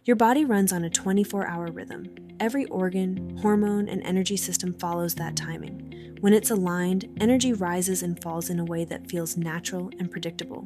Your body runs on a 24-hour rhythm. Every organ, hormone, and energy system follows that timing. When it's aligned, energy rises and falls in a way that feels natural and predictable.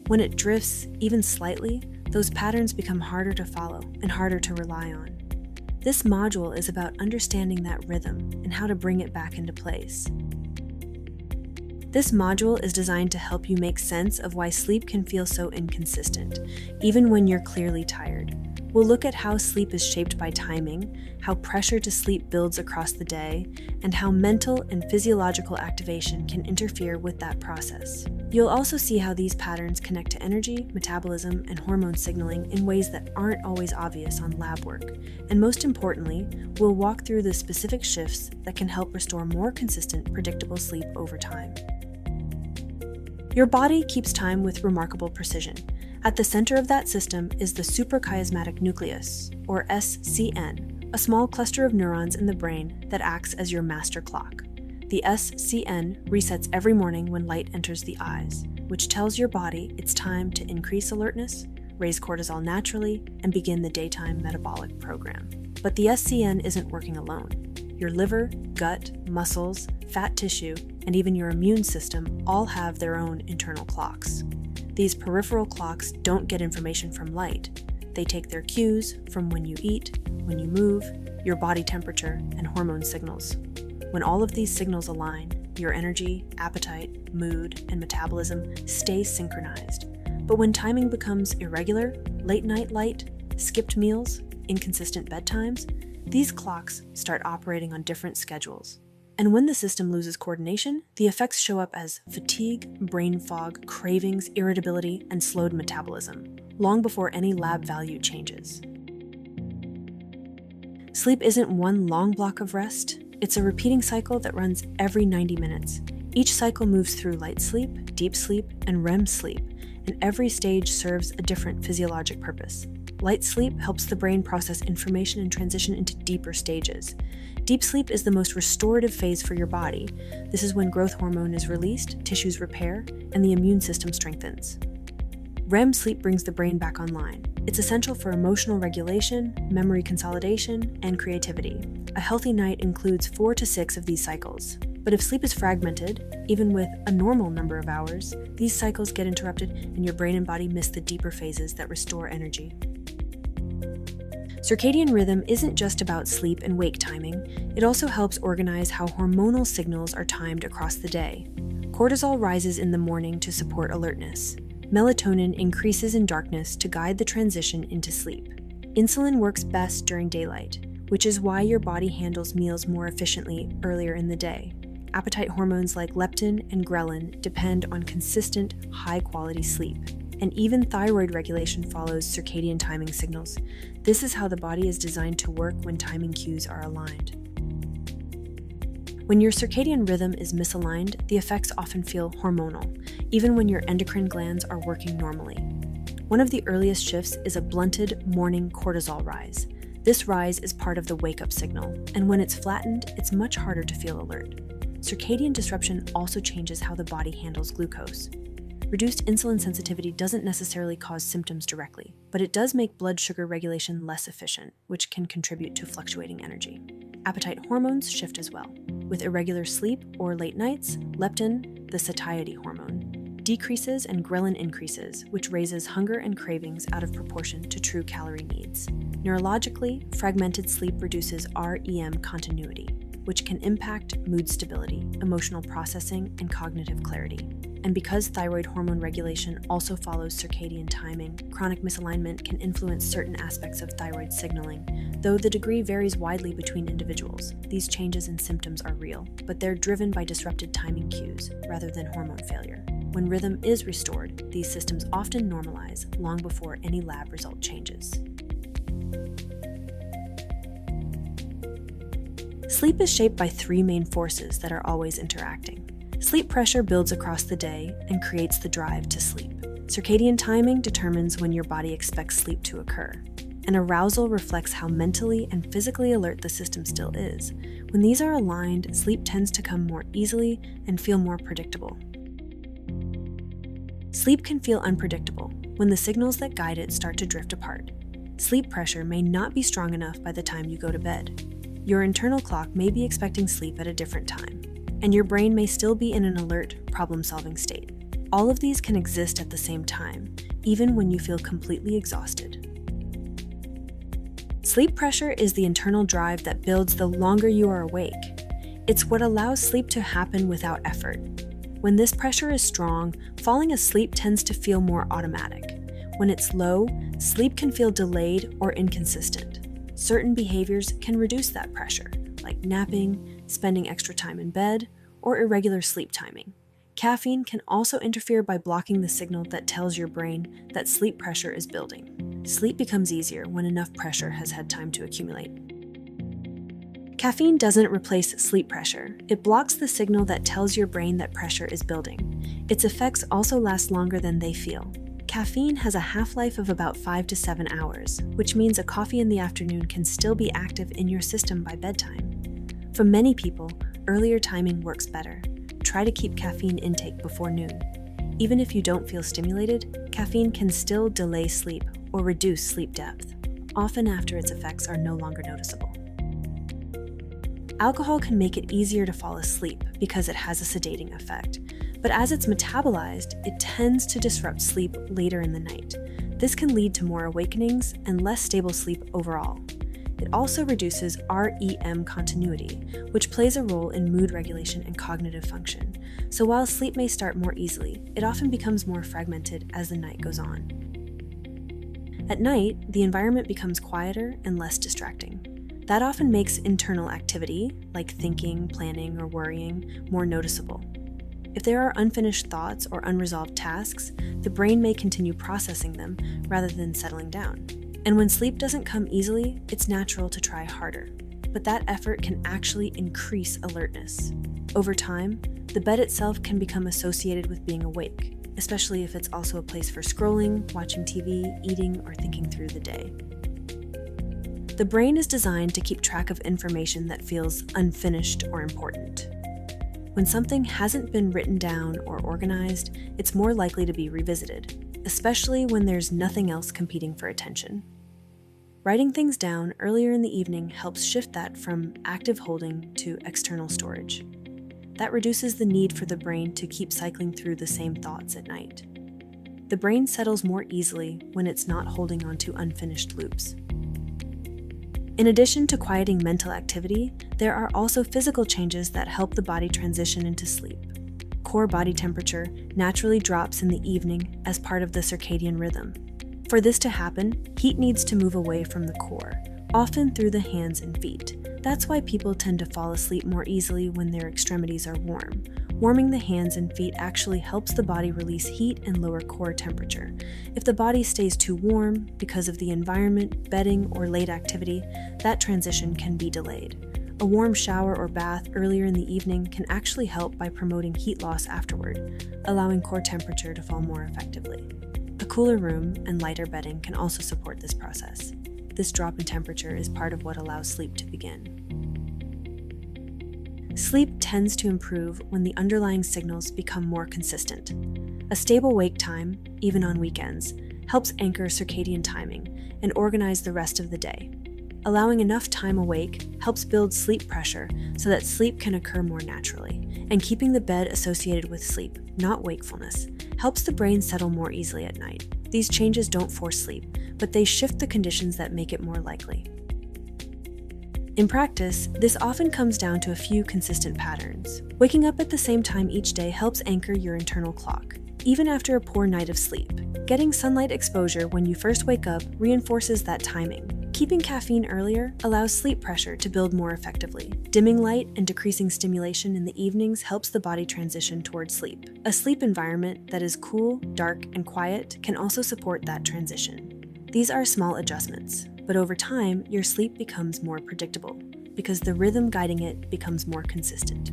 When it drifts, even slightly, those patterns become harder to follow and harder to rely on. This module is about understanding that rhythm and how to bring it back into place. This module is designed to help you make sense of why sleep can feel so inconsistent, even when you're clearly tired. We'll look at how sleep is shaped by timing, how pressure to sleep builds across the day, and how mental and physiological activation can interfere with that process. You'll also see how these patterns connect to energy, metabolism, and hormone signaling in ways that aren't always obvious on lab work. And most importantly, we'll walk through the specific shifts that can help restore more consistent, predictable sleep over time. Your body keeps time with remarkable precision. At the center of that system is the suprachiasmatic nucleus, or SCN, a small cluster of neurons in the brain that acts as your master clock. The SCN resets every morning when light enters the eyes, which tells your body it's time to increase alertness, raise cortisol naturally, and begin the daytime metabolic program. But the SCN isn't working alone. Your liver, gut, muscles, fat tissue, and even your immune system all have their own internal clocks. These peripheral clocks don't get information from light. They take their cues from when you eat, when you move, your body temperature, and hormone signals. When all of these signals align, your energy, appetite, mood, and metabolism stay synchronized. But when timing becomes irregular, late night light, skipped meals, inconsistent bedtimes, these clocks start operating on different schedules. And when the system loses coordination, the effects show up as fatigue, brain fog, cravings, irritability, and slowed metabolism, long before any lab value changes. Sleep isn't one long block of rest. It's a repeating cycle that runs every 90 minutes. Each cycle moves through light sleep, deep sleep, and REM sleep, and every stage serves a different physiologic purpose. Light sleep helps the brain process information and transition into deeper stages. Deep sleep is the most restorative phase for your body. This is when growth hormone is released, tissues repair, and the immune system strengthens. REM sleep brings the brain back online. It's essential for emotional regulation, memory consolidation, and creativity. A healthy night includes 4 to 6 of these cycles. But if sleep is fragmented, even with a normal number of hours, these cycles get interrupted and your brain and body miss the deeper phases that restore energy. Circadian rhythm isn't just about sleep and wake timing, it also helps organize how hormonal signals are timed across the day. Cortisol rises in the morning to support alertness. Melatonin increases in darkness to guide the transition into sleep. Insulin works best during daylight, which is why your body handles meals more efficiently earlier in the day. Appetite hormones like leptin and ghrelin depend on consistent, high-quality sleep. And even thyroid regulation follows circadian timing signals. This is how the body is designed to work when timing cues are aligned. When your circadian rhythm is misaligned, the effects often feel hormonal, even when your endocrine glands are working normally. One of the earliest shifts is a blunted morning cortisol rise. This rise is part of the wake-up signal, and when it's flattened, it's much harder to feel alert. Circadian disruption also changes how the body handles glucose. Reduced insulin sensitivity doesn't necessarily cause symptoms directly, but it does make blood sugar regulation less efficient, which can contribute to fluctuating energy. Appetite hormones shift as well. With irregular sleep or late nights, leptin, the satiety hormone, decreases and ghrelin increases, which raises hunger and cravings out of proportion to true calorie needs. Neurologically, fragmented sleep reduces REM continuity, which can impact mood stability, emotional processing, and cognitive clarity. And because thyroid hormone regulation also follows circadian timing, chronic misalignment can influence certain aspects of thyroid signaling. Though the degree varies widely between individuals, these changes in symptoms are real, but they're driven by disrupted timing cues rather than hormone failure. When rhythm is restored, these systems often normalize long before any lab result changes. Sleep is shaped by 3 main forces that are always interacting. Sleep pressure builds across the day and creates the drive to sleep. Circadian timing determines when your body expects sleep to occur. And arousal reflects how mentally and physically alert the system still is. When these are aligned, sleep tends to come more easily and feel more predictable. Sleep can feel unpredictable when the signals that guide it start to drift apart. sleep pressure may not be strong enough by the time you go to bed. Your internal clock may be expecting sleep at a different time, and your brain may still be in an alert, problem-solving state. All of these can exist at the same time, even when you feel completely exhausted. Sleep pressure is the internal drive that builds the longer you are awake. It's what allows sleep to happen without effort. When this pressure is strong, falling asleep tends to feel more automatic. When it's low, sleep can feel delayed or inconsistent. Certain behaviors can reduce that pressure, like napping, spending extra time in bed, or irregular sleep timing. Caffeine can also interfere by blocking the signal that tells your brain that sleep pressure is building. Sleep becomes easier when enough pressure has had time to accumulate. Caffeine doesn't replace sleep pressure. It blocks the signal that tells your brain that pressure is building. Its effects also last longer than they feel. Caffeine has a half-life of about 5 to 7 hours, which means a coffee in the afternoon can still be active in your system by bedtime. For many people, earlier timing works better. Try to keep caffeine intake before noon. Even if you don't feel stimulated, caffeine can still delay sleep or reduce sleep depth, often after its effects are no longer noticeable. Alcohol can make it easier to fall asleep because it has a sedating effect, but as it's metabolized, it tends to disrupt sleep later in the night. This can lead to more awakenings and less stable sleep overall. It also reduces REM continuity, which plays a role in mood regulation and cognitive function. So while sleep may start more easily, it often becomes more fragmented as the night goes on. At night, the environment becomes quieter and less distracting. That often makes internal activity, like thinking, planning, or worrying, more noticeable. If there are unfinished thoughts or unresolved tasks, the brain may continue processing them rather than settling down. And when sleep doesn't come easily, it's natural to try harder. But that effort can actually increase alertness. Over time, the bed itself can become associated with being awake, especially if it's also a place for scrolling, watching TV, eating, or thinking through the day. The brain is designed to keep track of information that feels unfinished or important. When something hasn't been written down or organized, it's more likely to be revisited, especially when there's nothing else competing for attention. Writing things down earlier in the evening helps shift that from active holding to external storage. That reduces the need for the brain to keep cycling through the same thoughts at night. The brain settles more easily when it's not holding onto unfinished loops. In addition to quieting mental activity, there are also physical changes that help the body transition into sleep. Core body temperature naturally drops in the evening as part of the circadian rhythm. For this to happen, heat needs to move away from the core, often through the hands and feet. That's why people tend to fall asleep more easily when their extremities are warm. Warming the hands and feet actually helps the body release heat and lower core temperature. If the body stays too warm because of the environment, bedding, or late activity, that transition can be delayed. A warm shower or bath earlier in the evening can actually help by promoting heat loss afterward, allowing core temperature to fall more effectively. A cooler room and lighter bedding can also support this process. This drop in temperature is part of what allows sleep to begin. Sleep tends to improve when the underlying signals become more consistent. A stable wake time, even on weekends, helps anchor circadian timing and organize the rest of the day. Allowing enough time awake helps build sleep pressure so that sleep can occur more naturally, and keeping the bed associated with sleep, not wakefulness, helps the brain settle more easily at night. These changes don't force sleep, but they shift the conditions that make it more likely. In practice, this often comes down to a few consistent patterns. Waking up at the same time each day helps anchor your internal clock, even after a poor night of sleep. Getting sunlight exposure when you first wake up reinforces that timing. Keeping caffeine earlier allows sleep pressure to build more effectively. Dimming light and decreasing stimulation in the evenings helps the body transition towards sleep. A sleep environment that is cool, dark, and quiet can also support that transition. These are small adjustments, but over time, your sleep becomes more predictable because the rhythm guiding it becomes more consistent.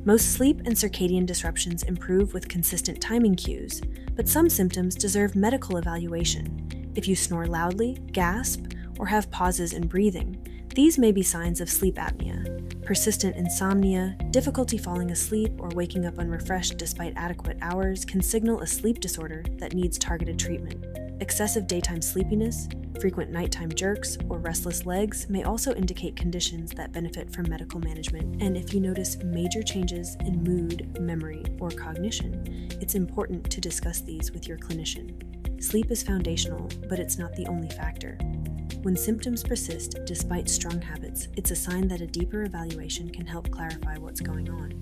Most sleep and circadian disruptions improve with consistent timing cues, but some symptoms deserve medical evaluation. If you snore loudly, gasp, or have pauses in breathing, these may be signs of sleep apnea. Persistent insomnia, difficulty falling asleep, or waking up unrefreshed despite adequate hours can signal a sleep disorder that needs targeted treatment. Excessive daytime sleepiness, frequent nighttime jerks, or restless legs may also indicate conditions that benefit from medical management. And if you notice major changes in mood, memory, or cognition, it's important to discuss these with your clinician. Sleep is foundational, but it's not the only factor. When symptoms persist despite strong habits, it's a sign that a deeper evaluation can help clarify what's going on.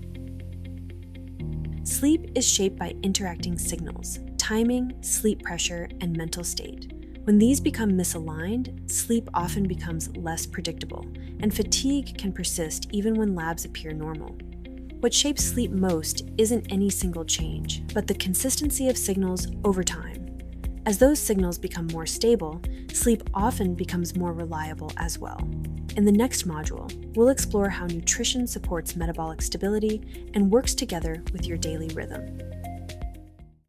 Sleep is shaped by interacting signals: timing, sleep pressure, and mental state. When these become misaligned, sleep often becomes less predictable, and fatigue can persist even when labs appear normal. What shapes sleep most isn't any single change, but the consistency of signals over time. As those signals become more stable, sleep often becomes more reliable as well. In the next module, we'll explore how nutrition supports metabolic stability and works together with your daily rhythm.